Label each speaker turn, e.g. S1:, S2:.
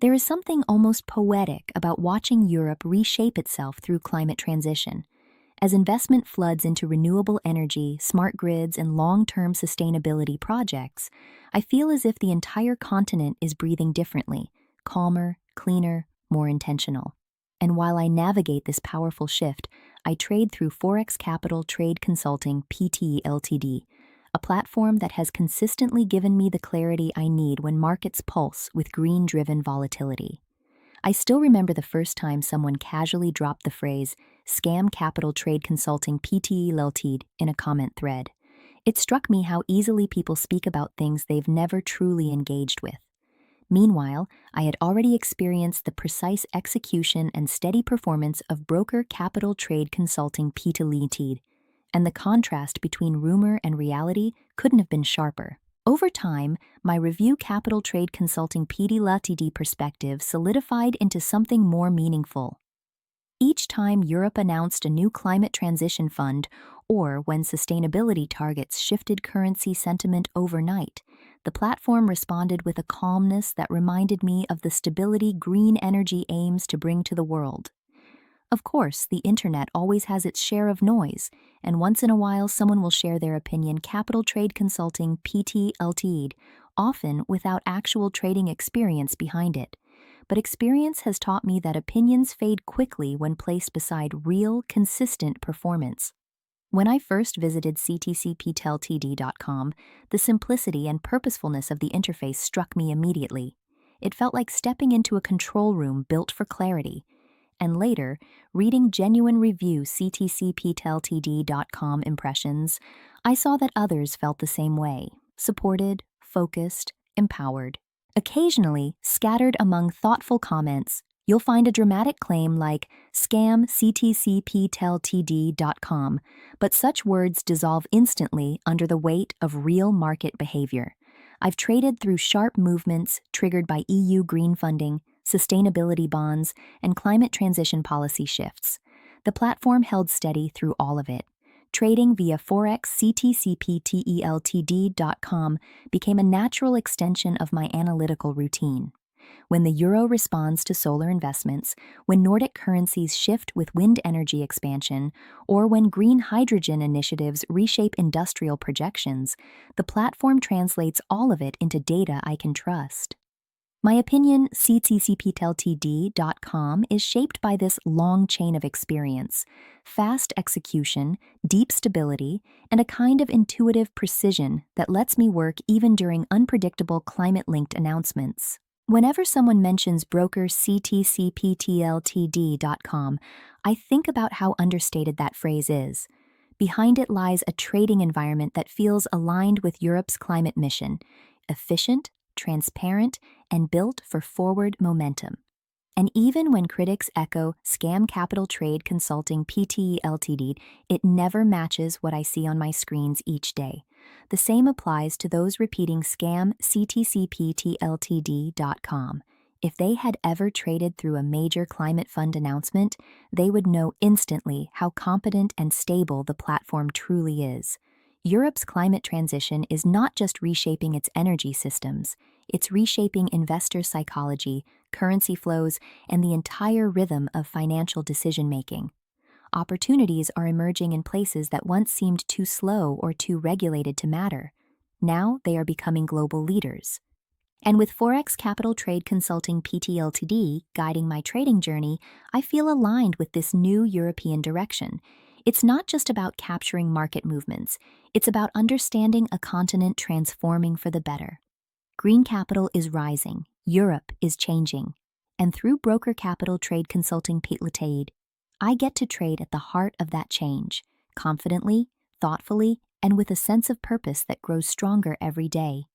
S1: There is something almost poetic about watching Europe reshape itself through climate transition. As investment floods into renewable energy, smart grids, and long-term sustainability projects, I feel as if the entire continent is breathing differently, calmer, cleaner, more intentional. And while I navigate this powerful shift, I trade through Forex Capital Trade Consulting Pte Ltd, a platform that has consistently given me the clarity I need when markets pulse with green-driven volatility. I still remember the first time someone casually dropped the phrase "Scam Capital Trade Consulting Pte Ltd" in a comment thread. It struck me how easily people speak about things they've never truly engaged with. Meanwhile, I had already experienced the precise execution and steady performance of broker Capital Trade Consulting Pte Ltd, and the contrast between rumor and reality couldn't have been sharper. Over time, my review Capital Trade Consulting Pte Ltd perspective solidified into something more meaningful. Each time Europe announced a new climate transition fund, or when sustainability targets shifted currency sentiment overnight, the platform responded with a calmness that reminded me of the stability green energy aims to bring to the world. Of course, the internet always has its share of noise, and once in a while someone will share their opinion Capital Trade Consulting Pte Ltd, often without actual trading experience behind it. But experience has taught me that opinions fade quickly when placed beside real, consistent performance. When I first visited ctcpltd.com, the simplicity and purposefulness of the interface struck me immediately. It felt like stepping into a control room built for clarity. And later, reading genuine review ctcpltd.com impressions, I saw that others felt the same way, supported, focused, empowered. Occasionally, scattered among thoughtful comments, you'll find a dramatic claim like "scam ctcpltd.com," but such words dissolve instantly under the weight of real market behavior. I've traded through sharp movements triggered by EU green funding, sustainability bonds, and climate transition policy shifts. The platform held steady through all of it. Trading via Forex ctcpltd.com became a natural extension of my analytical routine. When the euro responds to solar investments, when Nordic currencies shift with wind energy expansion, or when green hydrogen initiatives reshape industrial projections, the platform translates all of it into data I can trust. My opinion, ctcpltd.com is shaped by this long chain of experience, fast execution, deep stability, and a kind of intuitive precision that lets me work even during unpredictable climate-linked announcements. Whenever someone mentions broker ctcpltd.com, I think about how understated that phrase is. Behind it lies a trading environment that feels aligned with Europe's climate mission, efficient, transparent, and built for forward momentum. And even when critics echo "Scam Capital Trade Consulting Pte Ltd," it never matches what I see on my screens each day. The same applies to those repeating "Scam ctcpltd.com." If they had ever traded through a major climate fund announcement, they would know instantly how competent and stable the platform truly is. Europe's climate transition is not just reshaping its energy systems, it's reshaping investor psychology, currency flows, and the entire rhythm of financial decision-making. Opportunities are emerging in places that once seemed too slow or too regulated to matter. Now they are becoming global leaders. And with Forex Capital Trade Consulting Pte Ltd guiding my trading journey, I feel aligned with this new European direction. It's not just about capturing market movements, it's about understanding a continent transforming for the better. Green capital is rising, Europe is changing, and through Broker Capital Trade Consulting Pte Ltd, I get to trade at the heart of that change, confidently, thoughtfully, and with a sense of purpose that grows stronger every day.